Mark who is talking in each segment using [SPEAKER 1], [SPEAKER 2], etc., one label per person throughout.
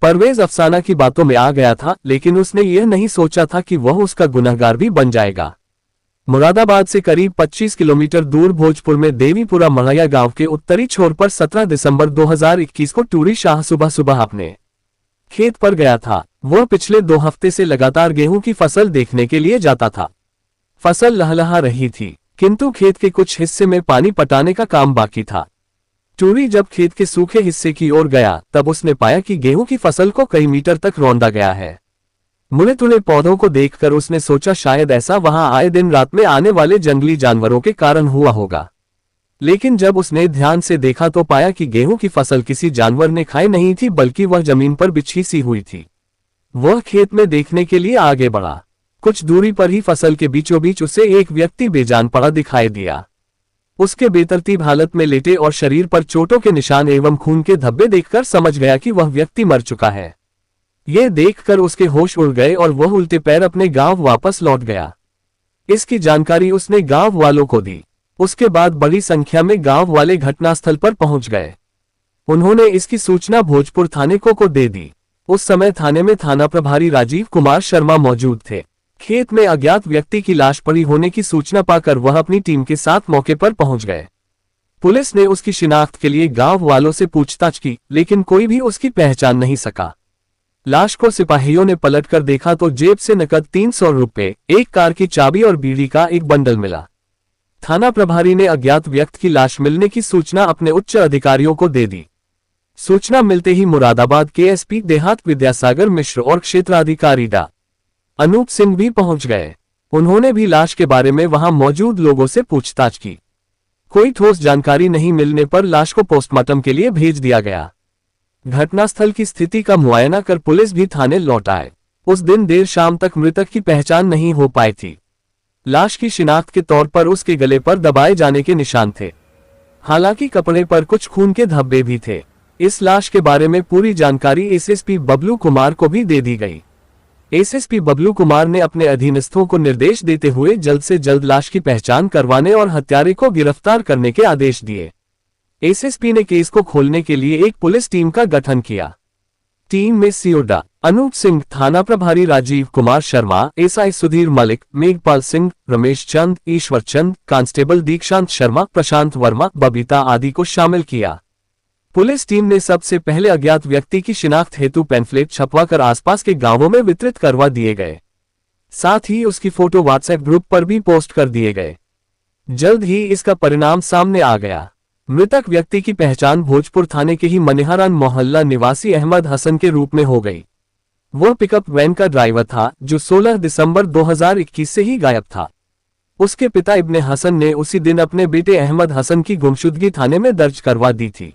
[SPEAKER 1] परवेज अफसाना की बातों में आ गया था, लेकिन उसने यह नहीं सोचा था कि वह उसका गुनहगार भी बन जाएगा। मुरादाबाद से करीब 25 किलोमीटर दूर भोजपुर में देवीपुरा मढ़ैया गांव के उत्तरी छोर पर 17 दिसंबर 2021 को टूरी शाह सुबह सुबह अपने खेत पर गया था। वह पिछले 2 हफ्ते से लगातार गेहूं की फसल देखने के लिए जाता था। फसल लहलहा रही थी, किंतु खेत के कुछ हिस्से में पानी पटाने का काम बाकी था। टूरी जब खेत के सूखे हिस्से की ओर गया, तब उसने पाया कि गेहूं की फसल को कई मीटर तक रौंदा गया है। मुड़े तुड़े पौधों को देखकर उसने सोचा शायद ऐसा वहां आए दिन रात में आने वाले जंगली जानवरों के कारण हुआ होगा। लेकिन जब उसने ध्यान से देखा तो पाया कि गेहूं की फसल किसी जानवर ने खाई नहीं थी, बल्कि वह जमीन पर बिछी सी हुई थी। वह खेत में देखने के लिए आगे बढ़ा। कुछ दूरी पर ही फसल के बीचों बीच उसे एक व्यक्ति बेजान पड़ा दिखाई दिया। उसके बेतरतीब हालत में लेटे और शरीर पर चोटों के निशान एवं खून के धब्बे देखकर समझ गया कि वह व्यक्ति मर चुका है। यह देखकर उसके होश उड़ गए और वह उल्टे पैर अपने गांव वापस लौट गया। इसकी जानकारी उसने गांव वालों को दी। उसके बाद बड़ी संख्या में गांव वाले घटनास्थल पर पहुंच गए। उन्होंने इसकी सूचना भोजपुर थाने को दे दी। उस समय थाने में थाना प्रभारी राजीव कुमार शर्मा मौजूद थे। खेत में अज्ञात व्यक्ति की लाश पड़ी होने की सूचना पाकर वह अपनी टीम के साथ मौके पर पहुंच गए। पुलिस ने उसकी शिनाख्त के लिए गांव वालों से पूछताछ की, लेकिन कोई भी उसकी पहचान नहीं सका। लाश को सिपाहियों ने पलटकर देखा तो जेब से नकद 300 रुपए, एक कार की चाबी और बीड़ी का एक बंडल मिला। थाना प्रभारी ने अज्ञात व्यक्ति की लाश मिलने की सूचना अपने उच्च अधिकारियों को दे दी। सूचना मिलते ही मुरादाबाद के एसपी देहात विद्यासागर मिश्र और क्षेत्राधिकारी डा अनूप सिंह भी पहुंच गए। उन्होंने भी लाश के बारे में वहां मौजूद लोगों से पूछताछ की। कोई ठोस जानकारी नहीं मिलने पर लाश को पोस्टमार्टम के लिए भेज दिया गया। घटनास्थल की स्थिति का मुआयना कर पुलिस भी थाने लौट आए। उस दिन देर शाम तक मृतक की पहचान नहीं हो पाई थी। लाश की शिनाख्त के तौर पर उसके गले पर दबाए जाने के निशान थे। हालांकि कपड़े पर कुछ खून के धब्बे भी थे। इस लाश के बारे में पूरी जानकारी एसएसपी बबलू कुमार को भी दे दी गई। एसएसपी बबलू कुमार ने अपने अधीनस्थों को निर्देश देते हुए जल्द से जल्द लाश की पहचान करवाने और हत्यारे को गिरफ्तार करने के आदेश दिए। एसएसपी ने केस को खोलने के लिए एक पुलिस टीम का गठन किया। टीम में सीओ डा अनूप सिंह, थाना प्रभारी राजीव कुमार शर्मा, एसआई सुधीर मलिक, मेघपाल सिंह, रमेश चंद, ईश्वर चंद, कांस्टेबल दीक्षांत शर्मा, प्रशांत वर्मा, बबीता आदि को शामिल किया। पुलिस टीम ने सबसे पहले अज्ञात व्यक्ति की शिनाख्त हेतु पैम्फलेट छपवाकर आसपास के गांवों में वितरित करवा दिए गए। साथ ही उसकी फोटो व्हाट्सएप ग्रुप पर भी पोस्ट कर दिए गए। जल्द ही इसका परिणाम सामने आ गया। मृतक व्यक्ति की पहचान भोजपुर थाने के ही मनिहारान मोहल्ला निवासी अहमद हसन के रूप में हो गई। वह पिकअप वैन का ड्राइवर था जो 16 दिसंबर 2021 से ही गायब था। उसके पिता इब्ने हसन ने उसी दिन अपने बेटे अहमद हसन की गुमशुदगी थाने में दर्ज करवा दी थी।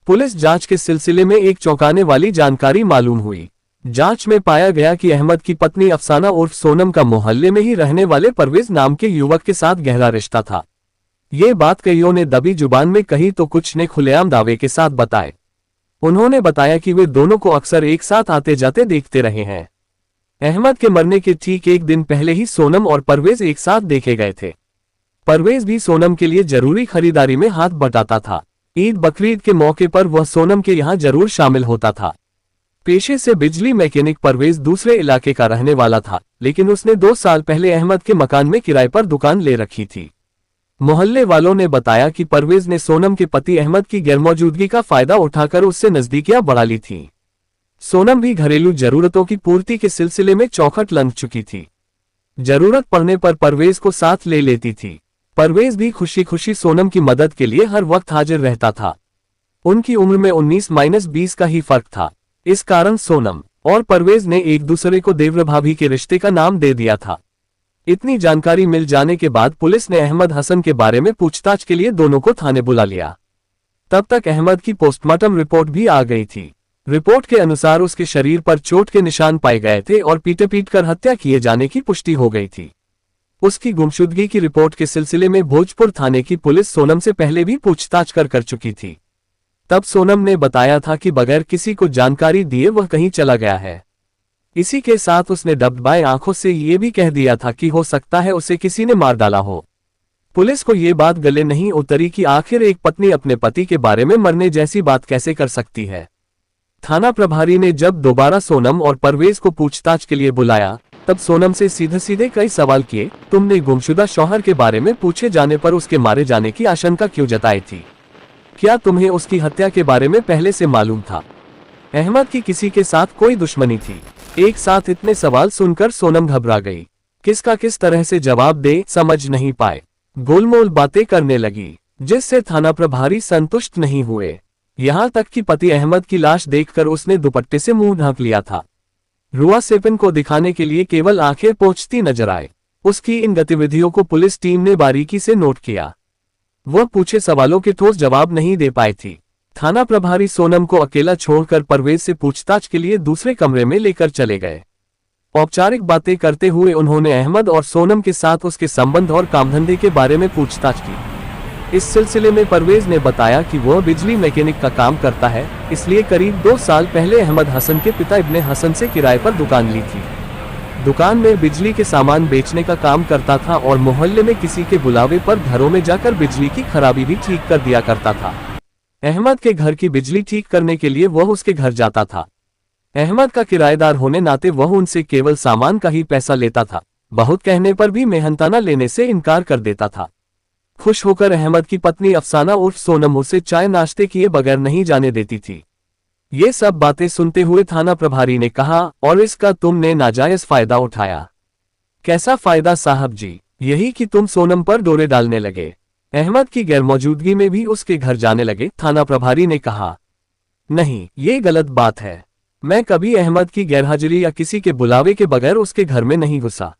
[SPEAKER 1] पुलिस जांच के सिलसिले में एक चौंकाने वाली जानकारी मालूम हुई। जांच में पाया गया कि अहमद की पत्नी अफसाना उर्फ सोनम का मोहल्ले में ही रहने वाले परवेज नाम के युवक के साथ गहरा रिश्ता था। ये बात कईयों ने दबी जुबान में कही तो कुछ ने खुलेआम दावे के साथ बताए। उन्होंने बताया कि वे दोनों को अक्सर एक साथ आते जाते देखते रहे हैं। अहमद के मरने के ठीक एक दिन पहले ही सोनम और परवेज एक साथ देखे गए थे। परवेज भी सोनम के लिए जरूरी खरीदारी में हाथ बटाता था। ईद बकरीद के मौके पर वह सोनम के यहाँ जरूर शामिल होता था। पेशे से बिजली मैकेनिक परवेज दूसरे इलाके का रहने वाला था, लेकिन उसने 2 साल पहले अहमद के मकान में किराए पर दुकान ले रखी थी। मोहल्ले वालों ने बताया कि परवेज ने सोनम के पति अहमद की गैरमौजूदगी का फायदा उठाकर उससे नजदीकियां बढ़ा ली थी। सोनम भी घरेलू जरूरतों की पूर्ति के सिलसिले में चौखट लग चुकी थी। जरूरत पड़ने पर परवेज को साथ ले लेती थी। परवेज भी खुशी खुशी सोनम की मदद के लिए हर वक्त हाजिर रहता था। उनकी उम्र में 19-20 का ही फर्क था। इस कारण सोनम और परवेज ने एक दूसरे को देवर भाभी के रिश्ते का नाम दे दिया था। इतनी जानकारी मिल जाने के बाद पुलिस ने अहमद हसन के बारे में पूछताछ के लिए दोनों को थाने बुला लिया। तब तक अहमद की पोस्टमार्टम रिपोर्ट भी आ गई थी। रिपोर्ट के अनुसार उसके शरीर पर चोट के निशान पाए गए थे और पीट कर हत्या किए जाने की पुष्टि हो गई थी। उसकी गुमशुदगी की रिपोर्ट के सिलसिले में भोजपुर थाने की पुलिस सोनम से पहले भी पूछताछ कर चुकी थी। तब सोनम ने बताया था कि बगैर किसी को जानकारी दिए वह कहीं चला गया है। इसी के साथ उसने दबदबाए आंखों से ये भी कह दिया था कि हो सकता है उसे किसी ने मार डाला हो। पुलिस को ये बात गले नहीं उतरी कि आखिर एक पत्नी अपने पति के बारे में मरने जैसी बात कैसे कर सकती है। थाना प्रभारी ने जब दोबारा सोनम और परवेज को पूछताछ के लिए बुलाया, तब सोनम से सीधे सीधे कई सवाल किए। तुमने गुमशुदा शौहर के बारे में पूछे जाने पर उसके मारे जाने की आशंका क्यों जताई थी? क्या तुम्हें उसकी हत्या के बारे में पहले से मालूम था? अहमद की किसी के साथ कोई दुश्मनी थी? एक साथ इतने सवाल सुनकर सोनम घबरा गई। किसका किस तरह से जवाब दे समझ नहीं पाए। गोलमोल बातें करने लगी, जिससे थाना प्रभारी संतुष्ट नहीं हुए। यहाँ तक कि पति अहमद की लाश देखकर उसने दुपट्टे से मुंह ढक लिया था। रुआ सेपन को दिखाने के लिए केवल आंखें पोंछती नजर आए। उसकी इन गतिविधियों को पुलिस टीम ने बारीकी से नोट किया। वह पूछे सवालों के ठोस जवाब नहीं दे पाई थी। थाना प्रभारी सोनम को अकेला छोड़कर परवेज से पूछताछ के लिए दूसरे कमरे में लेकर चले गए। औपचारिक बातें करते हुए उन्होंने अहमद और सोनम के साथ उसके संबंध और कामधंधे के बारे में पूछताछ की। इस सिलसिले में परवेज ने बताया कि वह बिजली मैकेनिक का काम करता है, इसलिए करीब 2 साल पहले अहमद हसन के पिता इब्ने हसन से किराए पर दुकान ली थी। दुकान में बिजली के सामान बेचने का काम करता था और मोहल्ले में किसी के बुलावे पर घरों में जाकर बिजली की खराबी भी ठीक कर दिया करता था। अहमद के घर की बिजली ठीक करने के लिए वह उसके घर जाता था। अहमद का किराएदार होने नाते वह उनसे केवल सामान का ही पैसा लेता था। बहुत कहने पर भी मेहनताना लेने से इनकार कर देता था। खुश होकर अहमद की पत्नी अफसाना उर्फ सोनम उसे चाय नाश्ते किए बगैर नहीं जाने देती थी। ये सब बातें सुनते हुए थाना प्रभारी ने कहा, और इसका तुमने नाजायज फायदा उठाया? कैसा फायदा साहब जी? यही कि तुम सोनम पर डोरे डालने लगे, अहमद की गैरमौजूदगी में भी उसके घर जाने लगे। थाना प्रभारी ने कहा, नहीं, ये गलत बात है। मैं कभी अहमद की गैरहाजिरी या किसी के बुलावे के बगैर उसके घर में नहीं घुसा।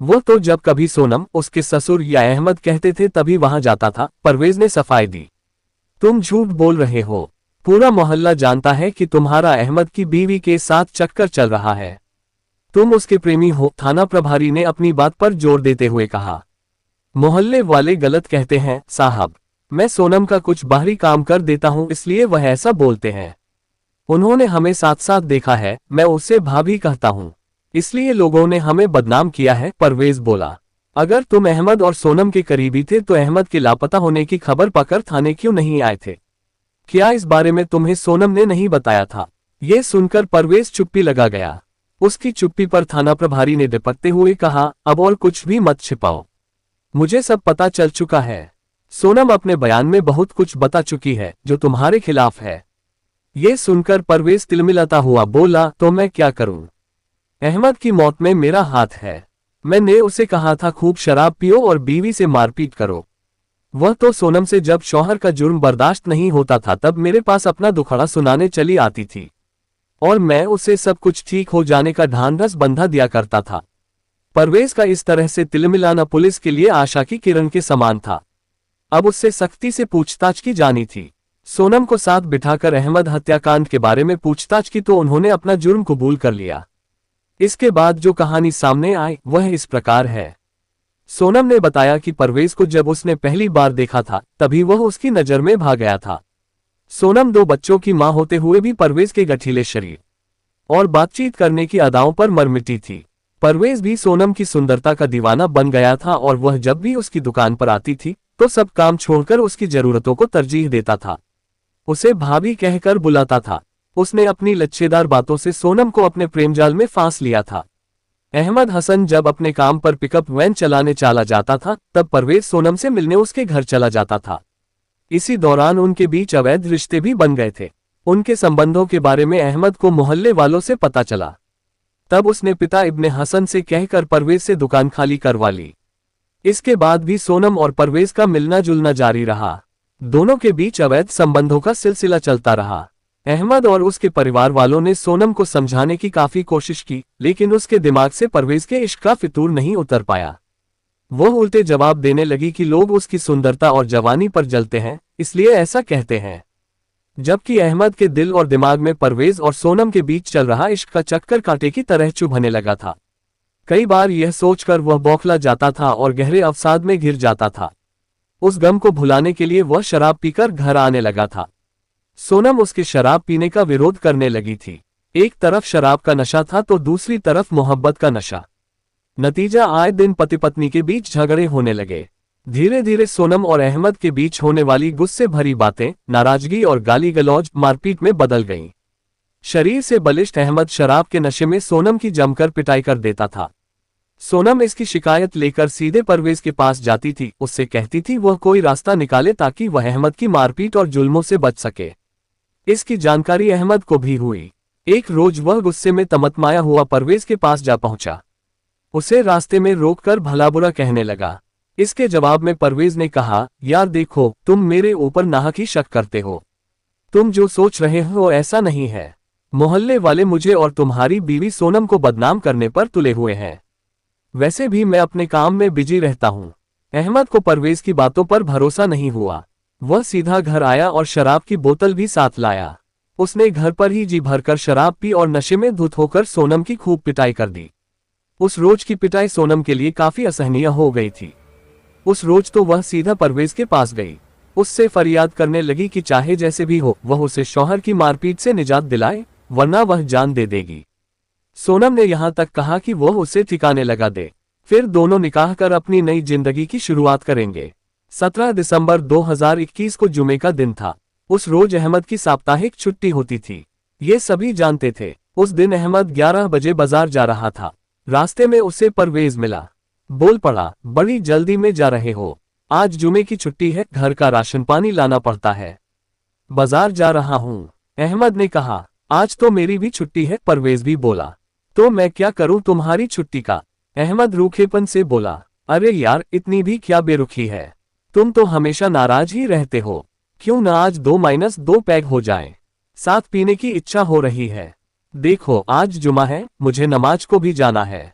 [SPEAKER 1] वो तो जब कभी सोनम, उसके ससुर या अहमद कहते थे तभी वहां जाता था। परवेज ने सफाई दी। तुम झूठ बोल रहे हो। पूरा मोहल्ला जानता है कि तुम्हारा अहमद की बीवी के साथ चक्कर चल रहा है। तुम उसके प्रेमी हो। थाना प्रभारी ने अपनी बात पर जोर देते हुए कहा, मोहल्ले वाले गलत कहते हैं साहब। मैं सोनम का कुछ बाहरी काम कर देता हूं, इसलिए वह ऐसा बोलते हैं। उन्होंने हमें साथ साथ देखा है। मैं उससे भाभी कहता हूं, इसलिए लोगों ने हमें बदनाम किया है। परवेज बोला, अगर तुम अहमद और सोनम के करीबी थे तो अहमद के लापता होने की खबर पाकर थाने क्यों नहीं आए थे? क्या इस बारे में तुम्हें सोनम ने नहीं बताया था? ये सुनकर परवेज चुप्पी लगा गया। उसकी चुप्पी पर थाना प्रभारी ने डिपकते हुए कहा, अब और कुछ भी मत छिपाओ, मुझे सब पता चल चुका है। सोनम अपने बयान में बहुत कुछ बता चुकी है जो तुम्हारे खिलाफ है। ये सुनकर परवेज तिलमिलाता हुआ बोला, तो मैं क्या करूं? अहमद की मौत में मेरा हाथ है। मैंने उसे कहा था खूब शराब पियो और बीवी से मारपीट करो। वह तो सोनम से जब शौहर का जुर्म बर्दाश्त नहीं होता था तब मेरे पास अपना दुखड़ा सुनाने चली आती थी, और मैं उसे सब कुछ ठीक हो जाने का ढांढस बंधा दिया करता था। परवेज का इस तरह से तिलमिलाना पुलिस के लिए आशा की किरण के समान था। अब उससे सख्ती से पूछताछ की जानी थी। सोनम को साथ बिठाकर अहमद हत्याकांड के बारे में पूछताछ की तो उन्होंने अपना जुर्म कबूल कर लिया। इसके बाद जो कहानी सामने आई वह इस प्रकार है। सोनम ने बताया कि परवेज को जब उसने पहली बार देखा था तभी वह उसकी नजर में भाग गया था। सोनम 2 बच्चों की मां होते हुए भी परवेज के गठीले शरीर और बातचीत करने की अदाओं पर मरमिटी थी। परवेज भी सोनम की सुंदरता का दीवाना बन गया था और वह जब भी उसकी दुकान पर आती थी तो सब काम छोड़कर उसकी जरूरतों को तरजीह देता था। उसे भाभी कहकर बुलाता था। उसने अपनी लच्छेदार बातों से सोनम को अपने प्रेमजाल में फांस लिया था। अहमद हसन जब अपने काम पर पिकअप वैन चलाने चला जाता था तब परवेज सोनम से मिलने उसके घर चला जाता था। इसी दौरान उनके बीच अवैध रिश्ते भी बन गए थे। उनके संबंधों के बारे में अहमद को मोहल्ले वालों से पता चला। तब उसने पिता इब्ने हसन से कहकर परवेज से दुकान खाली करवा ली। इसके बाद भी सोनम और परवेज का मिलना जुलना जारी रहा। दोनों के बीच अवैध संबंधों का सिलसिला चलता रहा। अहमद और उसके परिवार वालों ने सोनम को समझाने की काफी कोशिश की, लेकिन उसके दिमाग से परवेज के इश्क का फितूर नहीं उतर पाया। वह उल्टे जवाब देने लगी कि लोग उसकी सुंदरता और जवानी पर जलते हैं, इसलिए ऐसा कहते हैं। जबकि अहमद के दिल और दिमाग में परवेज और सोनम के बीच चल रहा इश्क का चक्कर कांटे की तरह चुभने लगा था। कई बार यह सोचकर वह बौखला जाता था और गहरे अवसाद में घिर जाता था। उस गम को भुलाने के लिए वह शराब पीकर घर आने लगा था। सोनम उसके शराब पीने का विरोध करने लगी थी। एक तरफ शराब का नशा था तो दूसरी तरफ मोहब्बत का नशा। नतीजा आए दिन पति पत्नी के बीच झगड़े होने लगे। धीरे धीरे सोनम और अहमद के बीच होने वाली गुस्से भरी बातें, नाराजगी और गाली गलौज मारपीट में बदल गईं। शरीर से बलिष्ठ अहमद शराब के नशे में सोनम की जमकर पिटाई कर देता था। सोनम इसकी शिकायत लेकर सीधे परवेज के पास जाती थी, उससे कहती थी वह कोई रास्ता निकाले ताकि वह अहमद की मारपीट और जुल्मों से बच सके। इसकी जानकारी अहमद को भी हुई। एक रोज वह गुस्से में तमतमाया हुआ परवेज के पास जा पहुंचा। उसे रास्ते में रोककर भला बुरा कहने लगा। इसके जवाब में परवेज ने कहा, यार देखो, तुम मेरे ऊपर नाहक ही शक करते हो। तुम जो सोच रहे हो ऐसा नहीं है। मोहल्ले वाले मुझे और तुम्हारी बीवी सोनम को बदनाम करने पर तुले हुए हैं। वैसे भी मैं अपने काम में बिजी रहता हूं। अहमद को परवेज की बातों पर भरोसा नहीं हुआ। वह सीधा घर आया और शराब की बोतल भी साथ लाया। उसने घर पर ही जी भरकर शराब पी और नशे में धुत होकर सोनम की खूब पिटाई कर दी। उस रोज की पिटाई सोनम के लिए काफी असहनीय हो गई थी। उस रोज तो वह सीधा परवेज के पास गई। उससे फरियाद करने लगी कि चाहे जैसे भी हो वह उसे शौहर की मारपीट से निजात दिलाए, वरना वह जान दे देगी। सोनम ने यहां तक कहा कि वह उसे ठिकाने लगा दे, फिर दोनों निकाह कर अपनी नई जिंदगी की शुरुआत करेंगे। 17 दिसंबर 2021 को जुमे का दिन था। उस रोज अहमद की साप्ताहिक छुट्टी होती थी। ये सभी जानते थे। उस दिन अहमद 11 बजे बाजार जा रहा था। रास्ते में उसे परवेज मिला। बोल पड़ा, बड़ी जल्दी में जा रहे हो? आज जुमे की छुट्टी है, घर का राशन पानी लाना पड़ता है। बाजार जा रहा हूं, अहमद ने कहा। आज तो मेरी भी छुट्टी है, परवेज भी बोला। तो मैं क्या करूं तुम्हारी छुट्टी का? अहमद रूखेपन से बोला। अरे यार, इतनी भी क्या बेरुखी है? तुम तो हमेशा नाराज ही रहते हो। क्यों न आज 2-2 पैग हो जाए? साथ पीने की इच्छा हो रही है। देखो, आज जुमा है, मुझे नमाज को भी जाना है।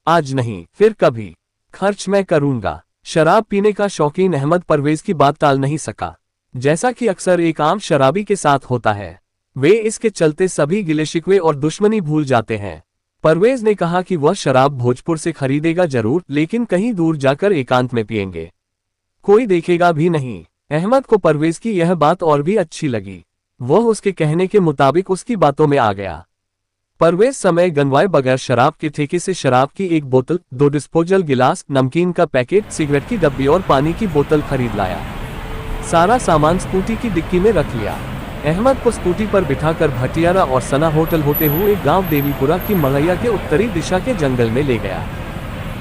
[SPEAKER 1] आज नहीं, फिर कभी। खर्च मैं करूंगा। शराब पीने का शौकीन अहमद परवेज की बात टाल नहीं सका। जैसा कि अक्सर एक आम शराबी के साथ होता है, वे इसके चलते सभी गिले शिकवे और दुश्मनी भूल जाते हैं। परवेज ने कहा कि वह शराब भोजपुर से खरीदेगा जरूर, लेकिन कहीं दूर जाकर एकांत में पिएंगे। कोई देखेगा भी नहीं। अहमद को परवेज की यह बात और भी अच्छी लगी। वह उसके कहने के मुताबिक उसकी बातों में आ गया। परवेज समय गंवाए बगैर शराब के ठेके से शराब की एक बोतल, 2 डिस्पोजल गिलास, नमकीन का पैकेट, सिगरेट की डब्बी और पानी की बोतल खरीद लाया। सारा सामान स्कूटी की डिक्की में रख लिया। अहमद को स्कूटी पर बिठाकर भटियारा और सना होटल होते हुए गांव देवीपुरा की मड़ैया के उत्तरी दिशा के जंगल में ले गया।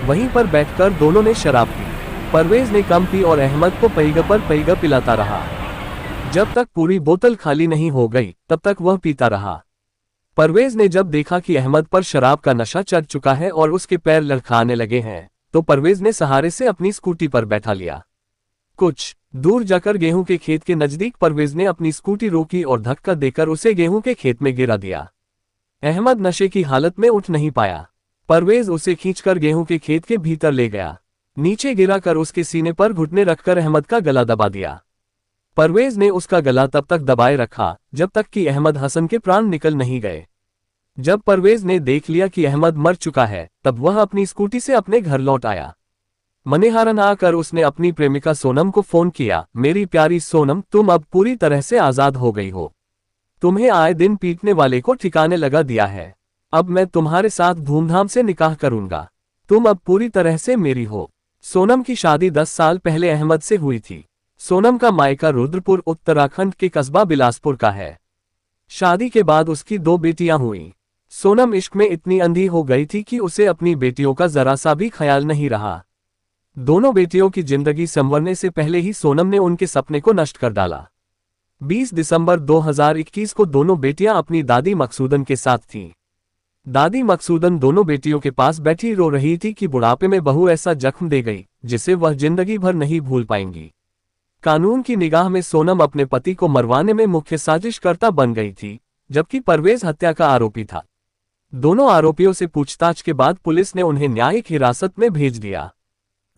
[SPEAKER 1] वहीं पर बैठकर दोनों ने शराब पी। परवेज ने कम पी और अहमद को पैगा पर पैगा पिलाता रहा। जब तक पूरी बोतल खाली नहीं हो गई तब तक वह पीता रहा। परवेज ने जब देखा कि अहमद पर शराब का नशा चढ़ चुका है और उसके पैर लड़खड़ाने लगे हैं, तो परवेज ने सहारे से अपनी स्कूटी पर बैठा लिया। कुछ दूर जाकर गेहूं के खेत के नजदीक परवेज ने अपनी स्कूटी रोकी और धक्का देकर उसे गेहूं के खेत में गिरा दिया। अहमद नशे की हालत में उठ नहीं पाया। परवेज उसे खींचकर गेहूं के खेत के भीतर ले गया। नीचे गिराकर उसके सीने पर घुटने रखकर अहमद का गला दबा दिया। परवेज ने उसका गला तब तक दबाए रखा जब तक कि अहमद हसन के प्राण निकल नहीं गए। जब परवेज ने देख लिया कि अहमद मर चुका है, तब वह अपनी स्कूटी से अपने घर लौट आया। मनेहारन आकर उसने अपनी प्रेमिका सोनम को फोन किया। मेरी प्यारी सोनम, तुम अब पूरी तरह से आजाद हो गई हो। तुम्हें आए दिन पीटने वाले को ठिकाने लगा दिया है। अब मैं तुम्हारे साथ धूमधाम से निकाह करूंगा। तुम अब पूरी तरह से मेरी हो। सोनम की शादी 10 साल पहले अहमद से हुई थी। सोनम का मायका रुद्रपुर उत्तराखंड के कस्बा बिलासपुर का है। शादी के बाद उसकी 2 बेटियां हुईं। सोनम इश्क में इतनी अंधी हो गई थी कि उसे अपनी बेटियों का जरा सा भी ख्याल नहीं रहा। दोनों बेटियों की जिंदगी संवरने से पहले ही सोनम ने उनके सपने को नष्ट कर डाला। 20 दिसंबर 2021 को दोनों बेटियां अपनी दादी मकसूदन के साथ थीं। दादी मकसूदन दोनों बेटियों के पास बैठी रो रही थी कि बुढ़ापे में बहू ऐसा जख्म दे गई जिसे वह जिंदगी भर नहीं भूल पाएंगी। कानून की निगाह में सोनम अपने पति को मरवाने में मुख्य साजिशकर्ता बन गई थी, जबकि परवेज हत्या का आरोपी था। दोनों आरोपियों से पूछताछ के बाद पुलिस ने उन्हें न्यायिक हिरासत में भेज दिया।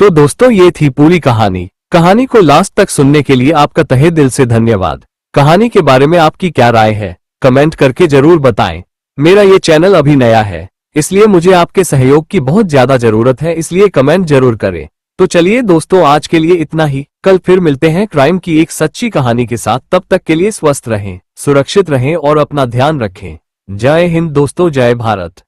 [SPEAKER 1] तो दोस्तों, ये थी पूरी कहानी। कहानी को लास्ट तक सुनने के लिए आपका तहे दिल से धन्यवाद। कहानी के बारे में आपकी क्या राय है, कमेंट करके जरूर बताएं। मेरा ये चैनल अभी नया है, इसलिए मुझे आपके सहयोग की बहुत ज्यादा जरूरत है, इसलिए कमेंट जरूर करें। तो चलिए दोस्तों, आज के लिए इतना ही। कल फिर मिलते हैं क्राइम की एक सच्ची कहानी के साथ। तब तक के लिए स्वस्थ रहें, सुरक्षित रहें और अपना ध्यान रखें। जय हिंद दोस्तों, जय भारत।